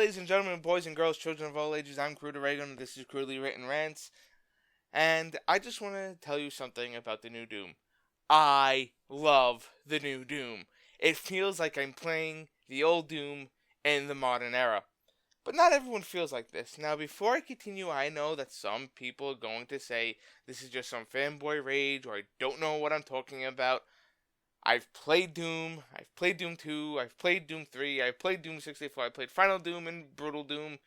ladies and gentlemen, boys and girls, children of all ages, I'm Crude, and this is Crudely Written Rants. And I just want to tell you something about the new DooM. I love the new DooM. It feels like I'm playing the old DooM in the modern era. But not everyone feels like this. Now, before I continue, I know that some people are going to say this is just some fanboy rage, or I don't know what I'm talking about. I've played DooM, I've played DooM 2, I've played DooM 3, I've played DooM 64, I played Final DooM and Brutal DooM,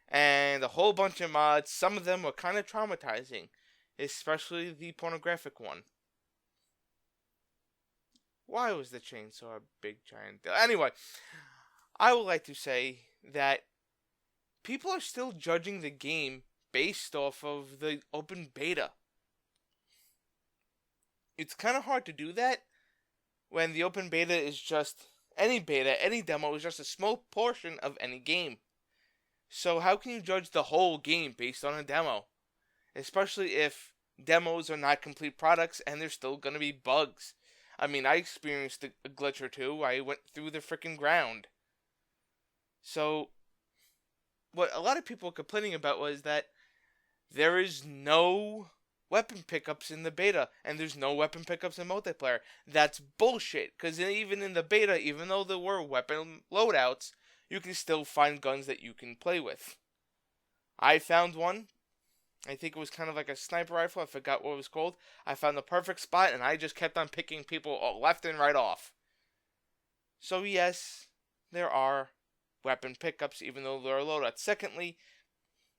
and a whole bunch of mods. Some of them were kind of traumatizing, especially the pornographic one. Why was the chainsaw a big giant deal? Anyway, I would like to say that people are still judging the game based off of the open beta. It's kind of hard to do that when the open beta, any demo is just a small portion of any game. So how can you judge the whole game based on a demo? Especially if demos are not complete products and there's still going to be bugs. I mean, I experienced a glitch or two. I went through the freaking ground. So, what a lot of people were complaining about was that there is no weapon pickups in the beta, and there's no weapon pickups in multiplayer. That's bullshit, because even in the beta, even though there were weapon loadouts, you can still find guns that you can play with. I found one. I think it was kind of like a sniper rifle. I forgot what it was called. I found the perfect spot, and I just kept on picking people left and right off. So yes, there are weapon pickups, even though there are loadouts. Secondly,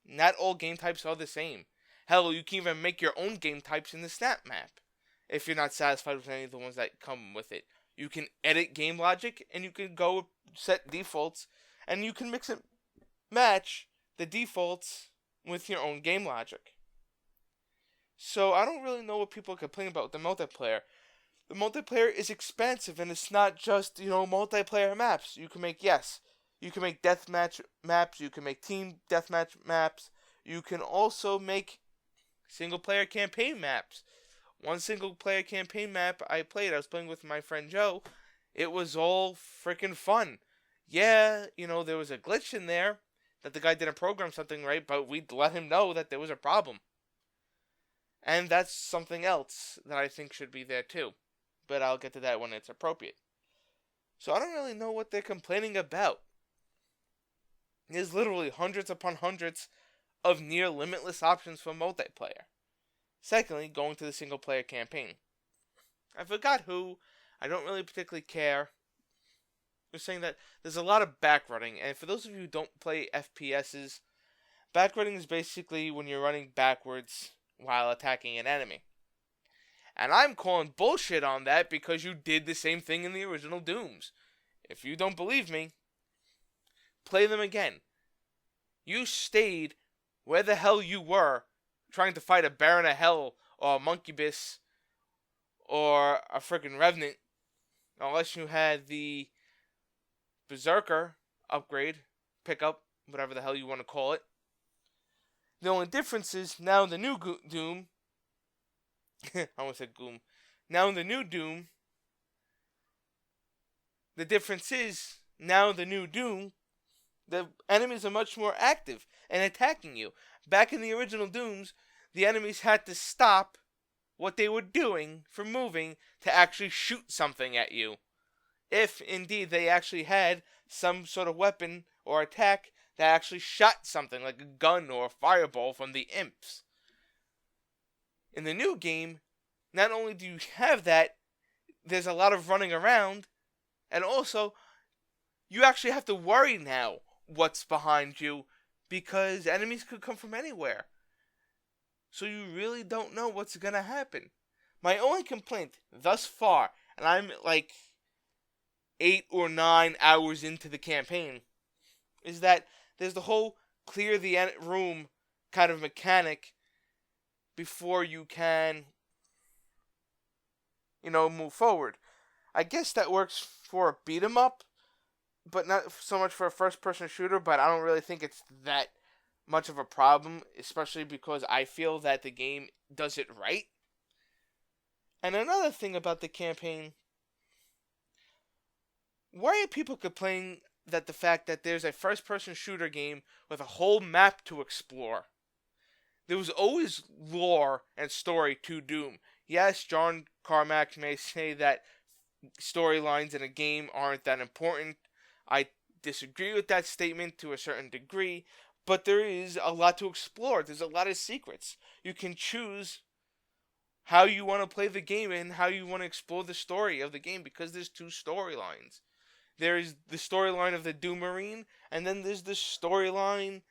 not all game types are the same. Hell, you can even make your own game types in the snap map if you're not satisfied with any of the ones that come with it. You can edit game logic, and you can go set defaults, and you can mix and match the defaults with your own game logic. So I don't really know what people complain about with the multiplayer. The multiplayer is expansive, and it's not just, multiplayer maps. You can make deathmatch maps, you can make team deathmatch maps, you can also make single-player campaign maps. One single-player campaign map I was playing with my friend Joe. It was all freaking fun. Yeah, there was a glitch in there that the guy didn't program something right, but we'd let him know that there was a problem. And that's something else that I think should be there too. But I'll get to that when it's appropriate. So I don't really know what they're complaining about. There's literally hundreds upon hundreds of near limitless options for multiplayer. Secondly, going to the single player campaign. I forgot who, I don't really particularly care. They're saying that there's a lot of backrunning, and for those of you who don't play FPSs, backrunning is basically when you're running backwards while attacking an enemy. And I'm calling bullshit on that because you did the same thing in the original Dooms. If you don't believe me, play them again. You stayed where the hell you were, trying to fight a Baron of Hell, or a Monkeybiss, or a freaking Revenant, unless you had the Berserker upgrade, pickup, whatever the hell you want to call it. The only difference is, now in the new DooM, I almost said Goom, now in the new DooM, the difference is, now in the new DooM, the enemies are much more active and attacking you. Back in the original Dooms, the enemies had to stop what they were doing from moving to actually shoot something at you. If, indeed, they actually had some sort of weapon or attack that actually shot something, like a gun or a fireball from the imps. In the new game, not only do you have that, there's a lot of running around, and also, you actually have to worry now what's behind you, because enemies could come from anywhere. So you really don't know what's gonna happen. My only complaint thus far, and I'm like 8 or 9 hours into the campaign, is that there's the whole clear the room kind of mechanic before you can, move forward. I guess that works for a beat 'em up, but not so much for a first-person shooter, but I don't really think it's that much of a problem, especially because I feel that the game does it right. And another thing about the campaign, why are people complaining that the fact that there's a first-person shooter game with a whole map to explore. There was always lore and story to Doom. Yes, John Carmack may say that storylines in a game aren't that important. I disagree with that statement to a certain degree, but there is a lot to explore. There's a lot of secrets. You can choose how you want to play the game and how you want to explore the story of the game, because there's two storylines. There's the storyline of the Doom Marine, and then there's the storyline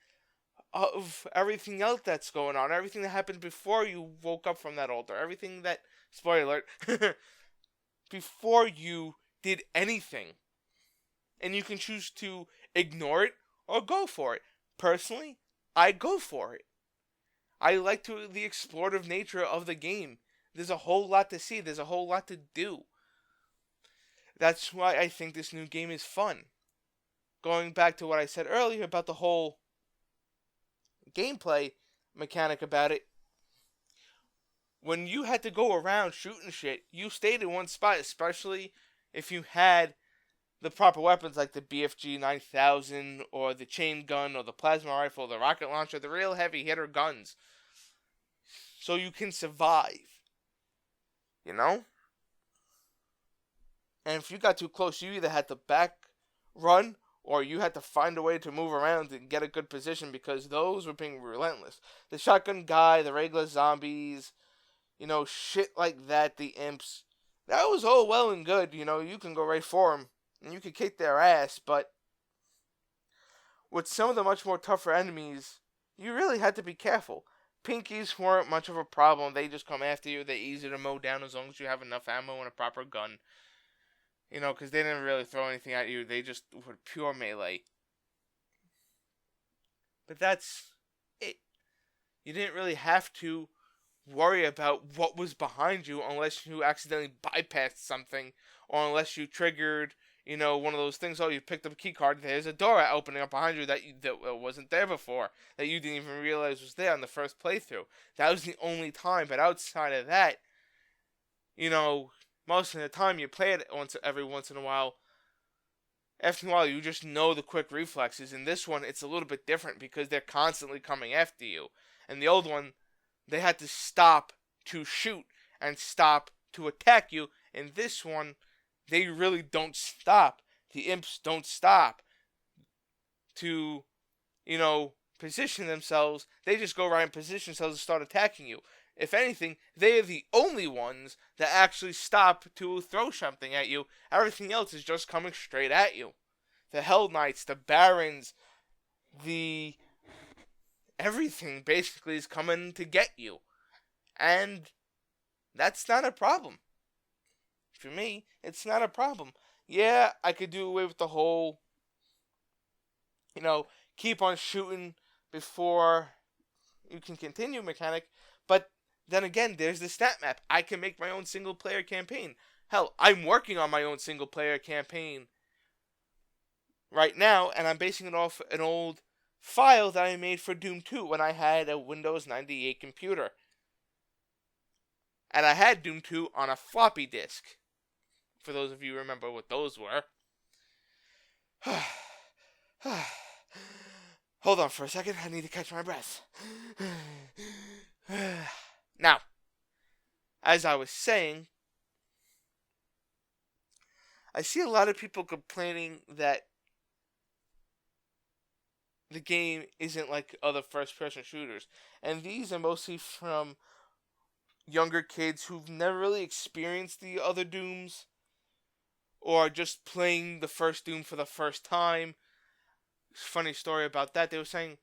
of everything else that's going on, everything that happened before you woke up from that altar, everything that, spoiler alert, before you did anything. And you can choose to ignore it or go for it. Personally, I go for it. I like the explorative nature of the game. There's a whole lot to see. There's a whole lot to do. That's why I think this new game is fun. Going back to what I said earlier about the whole gameplay mechanic about it, when you had to go around shooting shit, you stayed in one spot, especially if you had the proper weapons like the BFG 9000 or the chain gun or the plasma rifle, the rocket launcher, the real heavy hitter guns. So you can survive. You know? And if you got too close, you either had to back run or you had to find a way to move around and get a good position, because those were being relentless. The shotgun guy, the regular zombies, shit like that, the imps, that was all well and good. You can go right for them and you can kick their ass, but with some of the much more tougher enemies, you really had to be careful. Pinkies weren't much of a problem. They just come after you. They're easy to mow down as long as you have enough ammo and a proper gun. Because they didn't really throw anything at you. They just were pure melee. But that's it. You didn't really have to worry about what was behind you unless you accidentally bypassed something, or unless you triggered, one of those things. Oh, you picked up a key card. There's a door opening up behind you that wasn't there before, that you didn't even realize was there on the first playthrough. That was the only time. But outside of that, most of the time you play it every once in a while. After a while, you just know the quick reflexes. In this one, it's a little bit different because they're constantly coming after you. And the old one, they had to stop to shoot and stop to attack you. In this one, they really don't stop. The imps don't stop to, position themselves. They just go right and position themselves and start attacking you. If anything, they are the only ones that actually stop to throw something at you. Everything else is just coming straight at you. The Hell Knights, the Barons, everything basically is coming to get you. And that's not a problem. For me, it's not a problem. Yeah, I could do away with the whole, keep on shooting before you can continue mechanic, but then again, there's the stat map. I can make my own single-player campaign. Hell, I'm working on my own single-player campaign right now, and I'm basing it off an old file that I made for Doom 2 when I had a Windows 98 computer. And I had Doom 2 on a floppy disk. For those of you who remember what those were. Hold on for a second. I need to catch my breath. Now, as I was saying, I see a lot of people complaining that the game isn't like other first-person shooters. And these are mostly from younger kids who've never really experienced the other Dooms, or just playing the first Doom for the first time. Funny story about that. They were saying,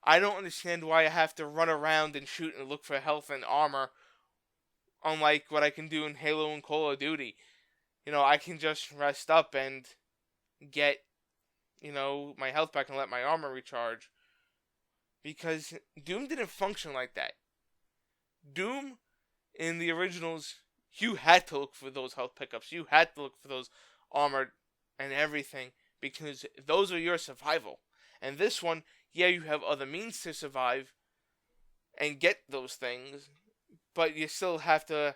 I don't understand why I have to run around and shoot and look for health and armor, unlike what I can do in Halo and Call of Duty. I can just rest up and get, my health back and let my armor recharge. Because Doom didn't function like that. Doom, in the originals, you had to look for those health pickups. You had to look for those armor and everything, because those are your survival. And this one, yeah, you have other means to survive and get those things, but you still have to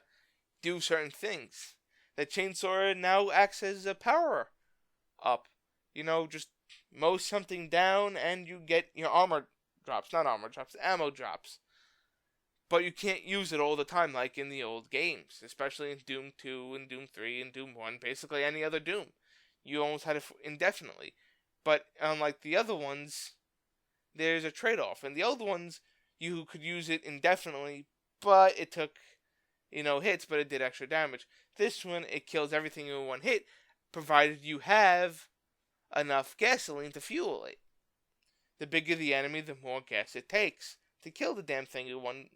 do certain things. The chainsaw now acts as a power up. just mow something down and you get your ammo drops. But you can't use it all the time like in the old games, especially in Doom 2 and Doom 3 and Doom 1, basically any other Doom. You almost had it indefinitely. But unlike the other ones, there's a trade-off. In the old ones, you could use it indefinitely, but it took, hits, but it did extra damage. This one, it kills everything in one hit, provided you have enough gasoline to fuel it. The bigger the enemy, the more gas it takes to kill the damn thing in one,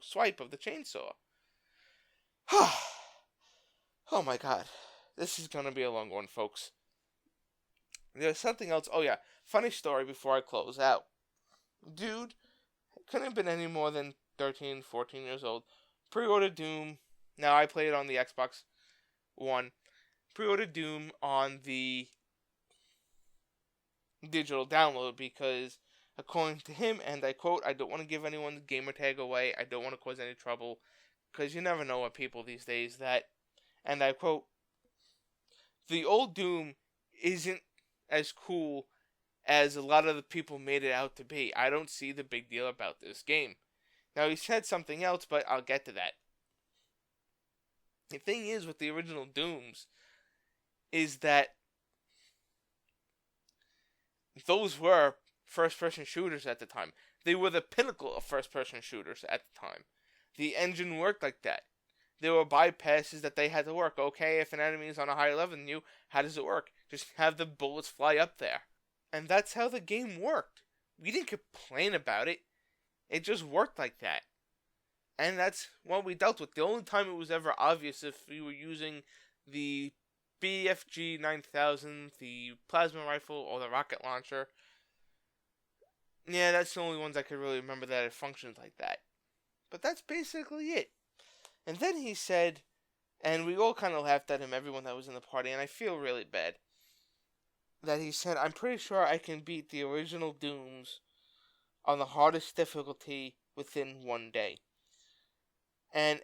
swipe of the chainsaw. Oh my god. This is gonna be a long one, folks. There's something else. Oh yeah, funny story before I close out. Dude, couldn't have been any more than 13, 14 years old. Pre-ordered Doom. Now, I play it on the Xbox One. Pre-ordered Doom on the digital download because, according to him, and I quote, I don't want to give anyone's gamer tag away. I don't want to cause any trouble. Because you never know what people these days that, and I quote, the old Doom isn't as cool as a lot of the people made it out to be. I don't see the big deal about this game. Now, he said something else, but I'll get to that. The thing is with the original Dooms is that those were first-person shooters at the time. They were the pinnacle of first-person shooters at the time. The engine worked like that. There were bypasses that they had to work. Okay, if an enemy is on a higher level than you, how does it work? Just have the bullets fly up there. And that's how the game worked. We didn't complain about it. It just worked like that. And that's what we dealt with. The only time it was ever obvious if you were using the BFG 9000, the plasma rifle, or the rocket launcher. Yeah, that's the only ones I could really remember that it functioned like that. But that's basically it. And then he said, and we all kind of laughed at him, everyone that was in the party, and I feel really bad, that he said, I'm pretty sure I can beat the original Dooms on the hardest difficulty within one day. And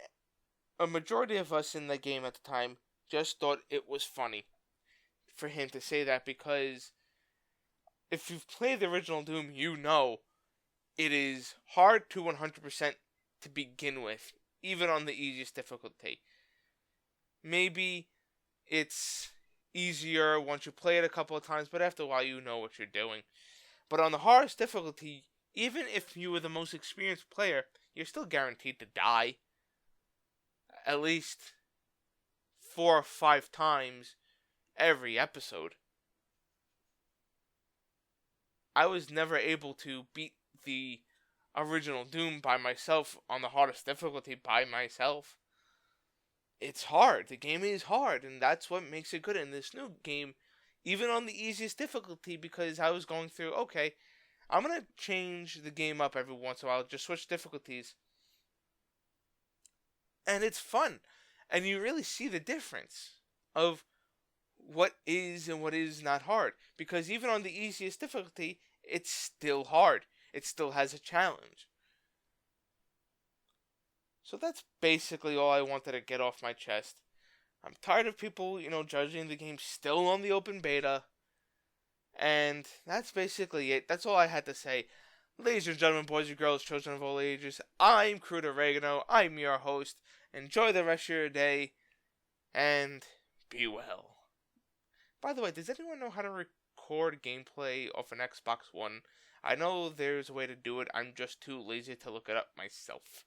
a majority of us in the game at the time just thought it was funny for him to say that, because if you've played the original Doom, you know it is hard to 100% to begin with, even on the easiest difficulty. Maybe it's easier once you play it a couple of times, but after a while you know what you're doing. But on the hardest difficulty, even if you were the most experienced player, you're still guaranteed to die at least 4 or 5 times every episode. I was never able to beat the original Doom by myself on the hardest difficulty by myself. It's hard. The game is hard, and that's what makes it good in this new game, even on the easiest difficulty, because I was going through, okay, I'm going to change the game up every once in a while, just switch difficulties. And it's fun. And you really see the difference of what is and what is not hard. Because even on the easiest difficulty, it's still hard. It still has a challenge. So that's basically all I wanted to get off my chest. I'm tired of people, judging the game still on the open beta. And that's basically it. That's all I had to say. Ladies and gentlemen, boys and girls, children of all ages, I'm Crude. I'm your host. Enjoy the rest of your day, and be well. By the way, does anyone know how to record gameplay off an Xbox One? I know there's a way to do it, I'm just too lazy to look it up myself.